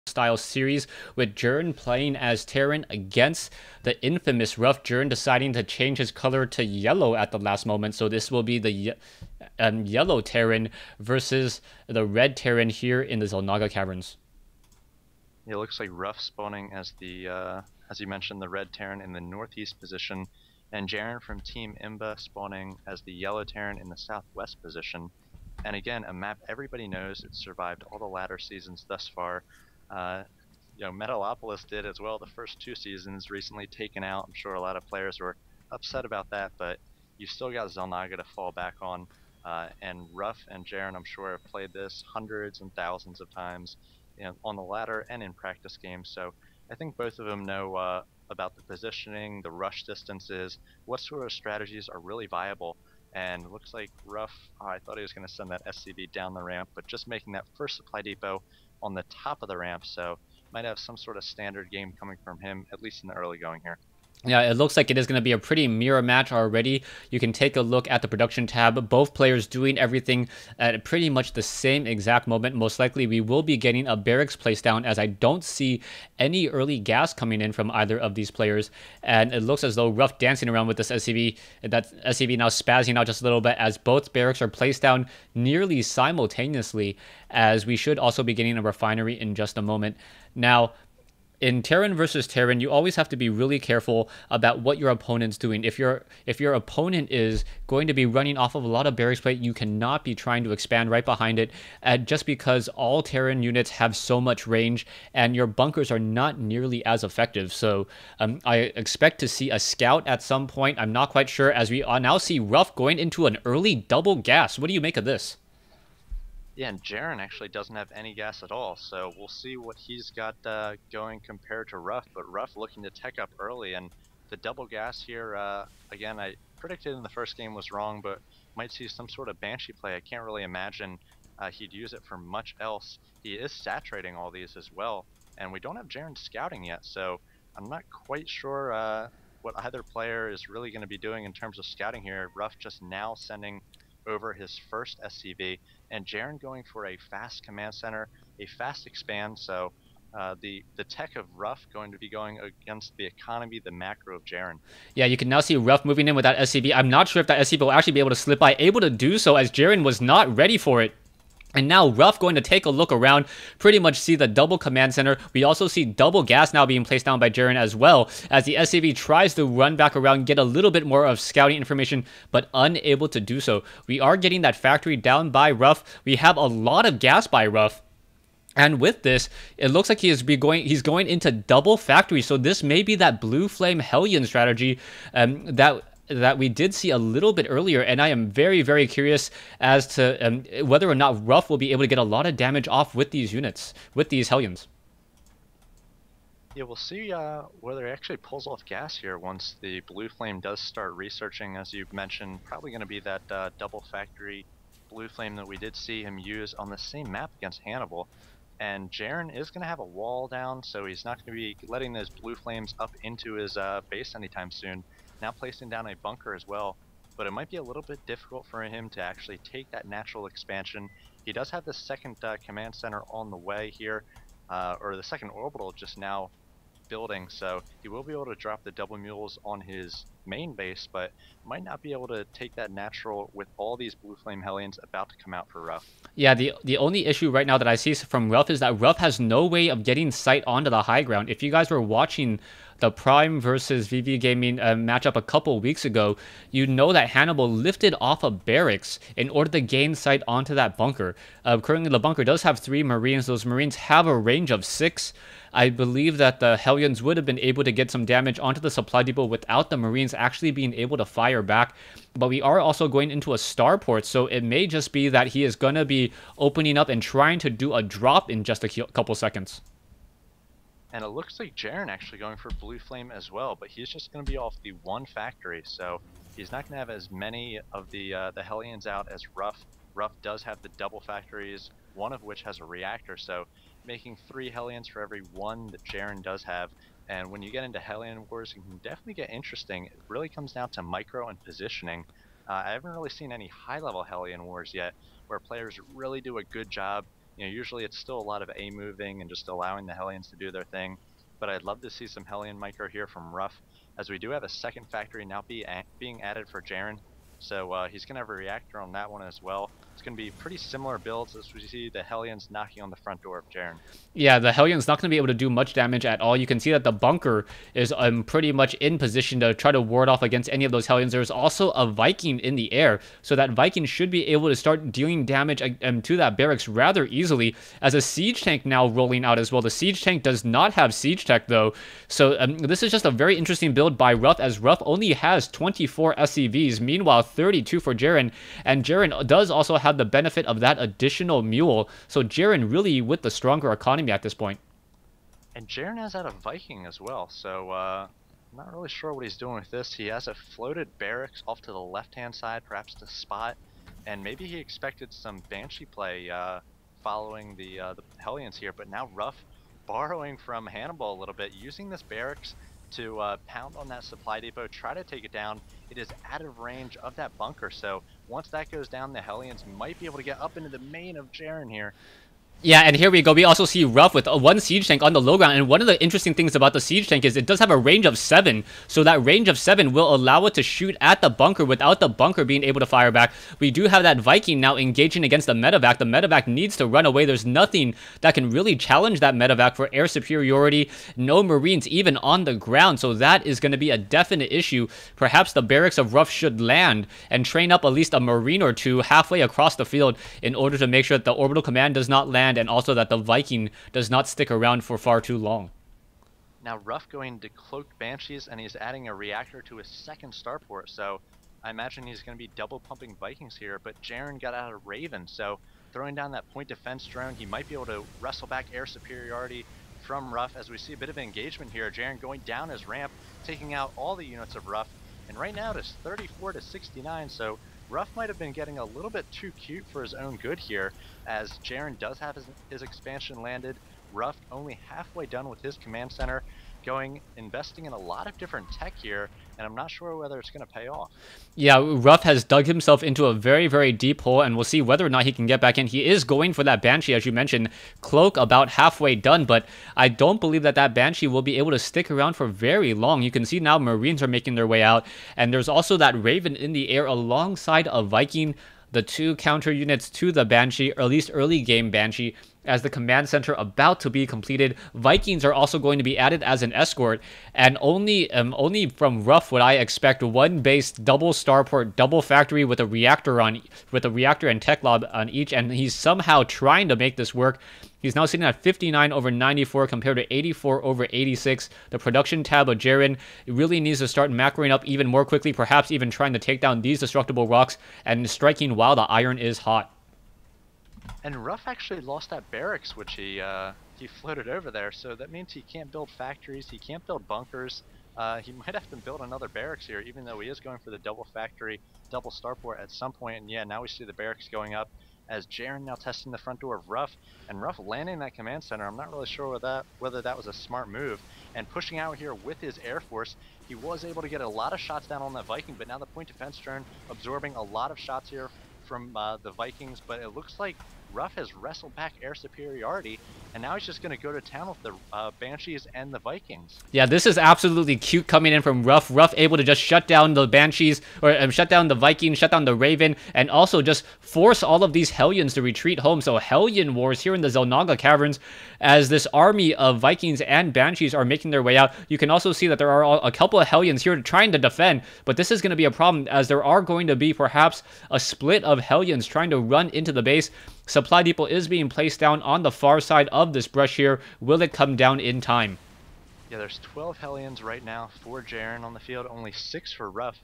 style series with Jern playing as Terran against the infamous Rough Jern deciding to change his color to yellow at the last moment. So this will be the yellow Terran versus the red Terran here in the Xel'Naga Caverns. It looks like Rough spawning as as you mentioned, the red Terran in the northeast position, and Jaren from Team Imba spawning as the yellow Terran in the southwest position. And again, a map everybody knows. It's survived all the ladder seasons thus far. Metalopolis did as well the first 2 seasons, recently taken out. I'm sure a lot of players were upset about that, but you've still got Xel'Naga to fall back on. And Ruff and Jaren, I'm sure, have played this hundreds and thousands of times, on the ladder and in practice games. So I think both of them know about the positioning, the rush distances, what sort of strategies are really viable. And it looks like Ruff, I thought he was going to send that SCV down the ramp, but just making that first supply depot on the top of the ramp, so might have some sort of standard game coming from him, at least in the early going here. Yeah, it looks like it is going to be a pretty mirror match already. You can take a look at the production tab. Both players doing everything at pretty much the same exact moment. Most likely we will be getting a barracks place down, as I don't see any early gas coming in from either of these players. And it looks as though Ruff dancing around with this SCV. That SCV now spazzing out just a little bit as both barracks are placed down nearly simultaneously, as we should also be getting a refinery in just a moment. Now, in Terran versus Terran, you always have to be really careful about what your opponent's doing. If your opponent is going to be running off of a lot of barracks plate, you cannot be trying to expand right behind it, just because all Terran units have so much range and your bunkers are not nearly as effective. So I expect to see a scout at some point. I'm not quite sure, as we now see Ruff going into an early double gas. What do you make of this? Yeah, and Jaren actually doesn't have any gas at all, so we'll see what he's got going compared to Ruff. But Ruff looking to tech up early, and the double gas here, again, I predicted in the first game was wrong, but might see some sort of Banshee play. I can't really imagine he'd use it for much else. He is saturating all these as well, and we don't have Jaren scouting yet, so I'm not quite sure what either player is really going to be doing in terms of scouting here. Ruff just now sending over his first SCV, and Jaren going for a fast command center, a fast expand. So the tech of Ruff going to be going against the economy, the macro of Jaren. Yeah, you can now see Ruff moving in with that SCV. I'm not sure if that SCV will actually be able to slip by, able to do so as Jaren was not ready for it. And now Ruff going to take a look around, pretty much see the double command center. We also see double gas now being placed down by Jaren as well, as the SCV tries to run back around, get a little bit more of scouting information, but unable to do so. We are getting that factory down by Ruff. We have a lot of gas by Ruff. And with this, it looks like he's going into double factory. So this may be that blue flame Hellion strategy that we did see a little bit earlier, and I am very, very curious as to whether or not Ruff will be able to get a lot of damage off with these units, with these Hellions. Yeah, we'll see whether he actually pulls off gas here once the blue flame does start researching. As you mentioned, probably going to be that double factory blue flame that we did see him use on the same map against Hannibal. And Jaren is going to have a wall down, so he's not going to be letting those blue flames up into his base anytime soon. Now placing down a bunker as well, but it might be a little bit difficult for him to actually take that natural expansion. He does have the second command center on the way here, or the second orbital just now building, so he will be able to drop the double mules on his main base, but might not be able to take that natural with all these blue flame Hellions about to come out for Ruff. Yeah, the only issue right now that I see from Ruff is that Ruff has no way of getting sight onto the high ground. If you guys were watching the Prime versus vV Gaming matchup a couple weeks ago, you know that Hannibal lifted off of barracks in order to gain sight onto that bunker. Currently, the bunker does have 3 Marines. Those Marines have a range of 6. I believe that the Hellions would have been able to get some damage onto the supply depot without the Marines actually being able to fire back. But we are also going into a starport, so it may just be that he is going to be opening up and trying to do a drop in just a couple seconds. And it looks like Jaren actually going for blue flame as well, but he's just going to be off the one factory, so he's not going to have as many of the Hellions out as Ruff. Ruff does have the double factories, one of which has a reactor, so making 3 Hellions for every 1 that Jaren does have. And when you get into Hellion wars, it can definitely get interesting. It really comes down to micro and positioning. I haven't really seen any high-level Hellion wars yet, where players really do a good job You know, usually it's still a lot of A moving and just allowing the Hellions to do their thing. But I'd love to see some Hellion micro here from Ruff, as we do have a second factory now being added for Jaren. So he's going to have a reactor on that one as well. It's going to be pretty similar builds as we see the Hellions knocking on the front door of Jaren. Yeah, the Hellion's not going to be able to do much damage at all. You can see that the bunker is pretty much in position to try to ward off against any of those Hellions. There's also a Viking in the air, so that Viking should be able to start dealing damage to that barracks rather easily, as a siege tank now rolling out as well. The siege tank does not have siege tech though, so this is just a very interesting build by Ruff, as Ruff only has 24 SCVs, meanwhile 32 for Jaren, and Jaren does also have the benefit of that additional mule, so Jaren really with the stronger economy at this point. And Jaren has out a Viking as well, so I'm not really sure what he's doing with this. He has a floated barracks off to the left-hand side, perhaps to spot, and maybe he expected some Banshee play following the Hellions here, but now Ruff borrowing from Hannibal a little bit, using this barracks to pound on that supply depot, try to take it down. It is out of range of that bunker, so once that goes down, the Hellions might be able to get up into the main of Jaren here. Yeah, and here we go. We also see Ruff with one siege tank on the low ground, and one of the interesting things about the siege tank is it does have a range of 7, so that range of 7 will allow it to shoot at the bunker without the bunker being able to fire back. We do have that Viking now engaging against the medevac. The medevac needs to run away. There's nothing that can really challenge that medevac for air superiority. No Marines even on the ground, so that is going to be a definite issue. Perhaps the barracks of Ruff should land and train up at least a Marine or two halfway across the field in order to make sure that the orbital command does not land, and also that the Viking does not stick around for far too long. Now Ruff going to cloaked Banshees, and he's adding a reactor to his second starport, so I imagine he's going to be double pumping Vikings here, but Jaren got out of Raven, so throwing down that point defense drone, he might be able to wrestle back air superiority from Ruff, as we see a bit of engagement here. Jaren going down his ramp, taking out all the units of Ruff, and right now it is 34 to 69, so Ruff might have been getting a little bit too cute for his own good here, as Jaren does have his expansion landed. Ruff only halfway done with his command center, investing in a lot of different tech here, and I'm not sure whether it's going to pay off. Yeah, Ruff has dug himself into a very, very deep hole, and we'll see whether or not he can get back in. He is going for that Banshee, as you mentioned. Cloak about halfway done, but I don't believe that that Banshee will be able to stick around for very long. You can see now Marines are making their way out, and there's also that Raven in the air alongside a Viking, the two counter units to the Banshee, or at least early game Banshee, as the command center about to be completed. Vikings are also going to be added as an escort, and only from Ruff would I expect one base, double starport, double factory with a reactor and tech lob on each, and he's somehow trying to make this work. He's now sitting at 59 over 94 compared to 84 over 86. The production tab of Jaren really needs to start macroing up even more quickly, perhaps even trying to take down these destructible rocks and striking while the iron is hot. And Ruff actually lost that barracks, which he floated over there, so that means he can't build factories, he can't build bunkers. He might have to build another barracks here, even though he is going for the double factory, double starport at some point. And yeah, now we see the barracks going up, as Jaren now testing the front door of Ruff, and Ruff landing that command center. I'm not really sure whether that was a smart move. And pushing out here with his air force, he was able to get a lot of shots down on that Viking, but now the point defense drone absorbing a lot of shots here from the Vikings, but it looks like Ruff has wrestled back air superiority, and now he's just going to go to town with the Banshees and the Vikings. Yeah, this is absolutely cute coming in from Ruff. Ruff able to just shut down the Banshees, or shut down the Vikings, shut down the Raven, and also just force all of these Hellions to retreat home. So Hellion wars here in the Zelnaga Caverns, as this army of Vikings and Banshees are making their way out. You can also see that there are a couple of Hellions here trying to defend, but this is going to be a problem, as there are going to be perhaps a split of Hellions trying to run into the base. Supply depot is being placed down on the far side of this brush here. Will it come down in time? Yeah, there's 12 Hellions right now for Jaren on the field, only 6 for Ruff.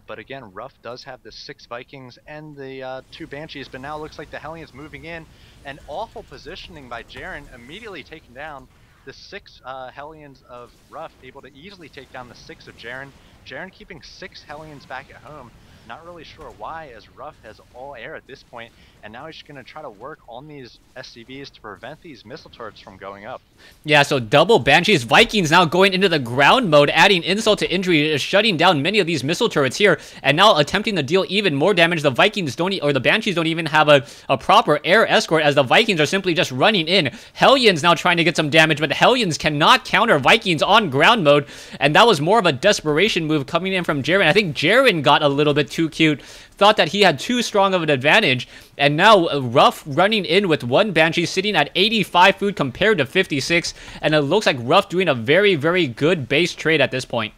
But again, Ruff does have the 6 Vikings and the 2 Banshees, but now it looks like the Hellions moving in. And awful positioning by Jaren, immediately taking down the 6 Hellions of Ruff, able to easily take down the 6 of Jaren. Jaren keeping 6 Hellions back at home. Not really sure why, as Ruff has all air at this point, and now he's just going to try to work on these SCVs to prevent these missile turrets from going up. Yeah, so double Banshees. Vikings now going into the ground mode, adding insult to injury, shutting down many of these missile turrets here, and now attempting to deal even more damage. The Vikings don't, or the Banshees don't even have a proper air escort, as the Vikings are simply just running in. Hellions now trying to get some damage, but Hellions cannot counter Vikings on ground mode, and that was more of a desperation move coming in from Jaren. I think Jaren got a little bit too cute, thought that he had too strong of an advantage, and now Ruff running in with one Banshee sitting at 85 food compared to 56, and it looks like Ruff doing a very, very good base trade at this point.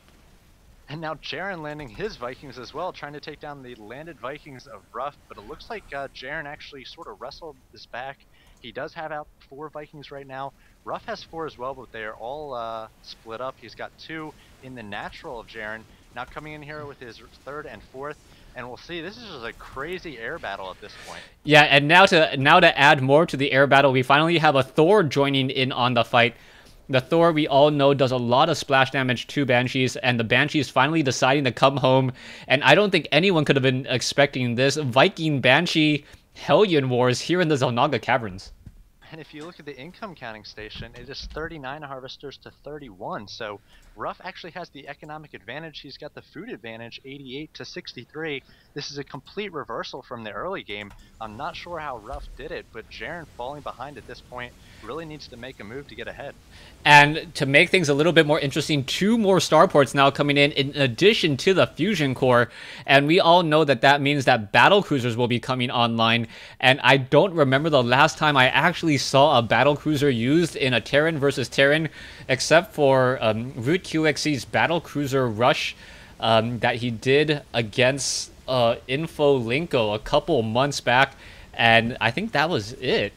And now Jaren landing his Vikings as well, trying to take down the landed Vikings of Ruff, but it looks like Jaren actually sort of wrestled this back. He does have out 4 Vikings right now. Ruff has 4 as well, but they are all split up. He's got 2 in the natural of Jaren, now coming in here with his 3rd and 4th. And we'll see, this is just a crazy air battle at this point. Yeah, and now to add more to the air battle, we finally have a Thor joining in on the fight. The Thor, we all know, does a lot of splash damage to Banshees, and the Banshees finally deciding to come home. And I don't think anyone could have been expecting this Viking Banshee Hellion wars here in the Zelnaga Caverns. And if you look at the income counting station, it is 39 harvesters to 31. So Ruff actually has the economic advantage. He's got the food advantage, 88 to 63. This is a complete reversal from the early game. I'm not sure how Ruff did it, but Jaren falling behind at this point really needs to make a move to get ahead. And to make things a little bit more interesting, 2 more starports now coming in addition to the fusion core. And we all know that that means that Battlecruisers will be coming online. And I don't remember the last time I actually saw a Battlecruiser used in a Terran versus Terran, except for Root QXC's Battlecruiser Rush that he did against Infolinko a couple months back. And I think that was it.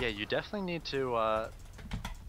Yeah, you definitely need to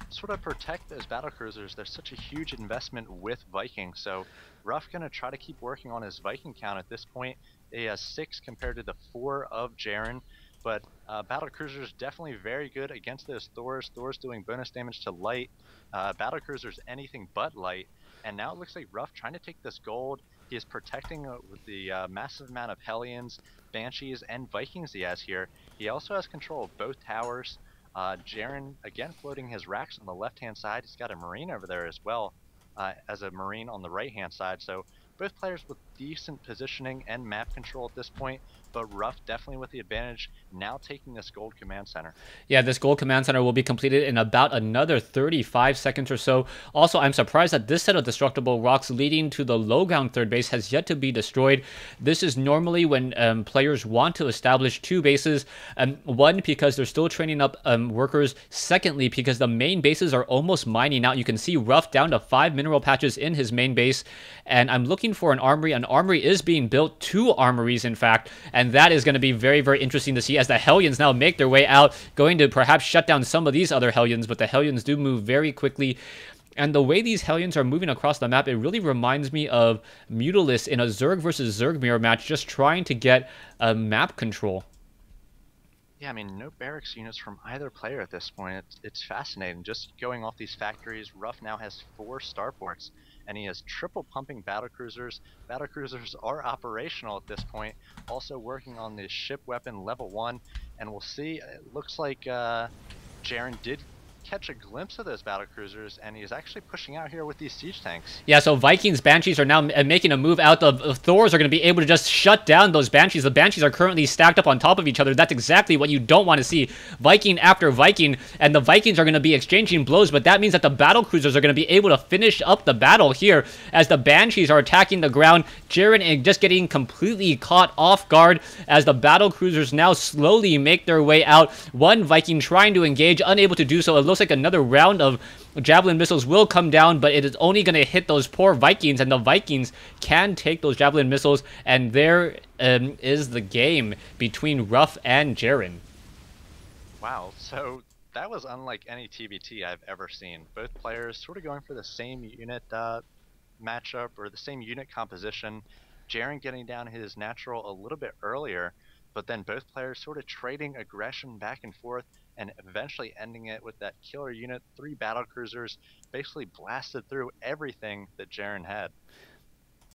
sort of protect those Battlecruisers. There's such a huge investment with Viking, so Ruff gonna try to keep working on his Viking count at this point. He has 6 compared to the 4 of Jaren, but Battlecruisers definitely very good against those Thors. Thors doing bonus damage to light, Battlecruisers anything but light, and now it looks like Ruff trying to take this gold. He is protecting with the massive amount of Hellions, Banshees, and Vikings he has here. He also has control of both towers. Jaren, again, floating his racks on the left-hand side. He's got a Marine over there as well, as a Marine on the right-hand side. So both players with decent positioning and map control at this point, but Ruff definitely with the advantage, now taking this gold command center. Yeah, this gold command center will be completed in about another 35 seconds or so. Also, I'm surprised that this set of destructible rocks leading to the low ground third base has yet to be destroyed. This is normally when players want to establish 2 bases. One, because they're still training up workers. Secondly, because the main bases are almost mining out. You can see Ruff down to 5 mineral patches in his main base. And I'm looking for an armory. An armory is being built, 2 armories in fact, and that is going to be very, very interesting to see as the Hellions now make their way out, going to perhaps shut down some of these other Hellions, but the Hellions do move very quickly. And the way these Hellions are moving across the map, it really reminds me of Mutalis in a Zerg versus Zerg mirror match, just trying to get map control. Yeah, I mean, no barracks units from either player at this point. It's fascinating. Just going off these factories, Ruff now has 4 starports, and he has triple pumping Battlecruisers. Battlecruisers are operational at this point, also working on the ship weapon level 1, and we'll see, it looks like Jaren did catch a glimpse of those Battlecruisers, and he's actually pushing out here with these siege tanks. Yeah, so Vikings, Banshees are now making a move out. The Thors are going to be able to just shut down those Banshees. The Banshees are currently stacked up on top of each other. That's exactly what you don't want to see. Viking after Viking, and the Vikings are going to be exchanging blows, but that means that the Battlecruisers are going to be able to finish up the battle here as the Banshees are attacking the ground. Jaren just getting completely caught off guard as the Battlecruisers now slowly make their way out. One Viking trying to engage, unable to do so. It looks like another round of javelin missiles will come down, but it is only going to hit those poor Vikings, and the Vikings can take those javelin missiles, and there is the game between Ruff and Jaren. Wow, so that was unlike any TBT I've ever seen. Both players sort of going for the same unit matchup or the same unit composition. Jaren getting down his natural a little bit earlier, but then both players sort of trading aggression back and forth, and eventually ending it with that killer unit. 3 Battlecruisers basically blasted through everything that Jaren had.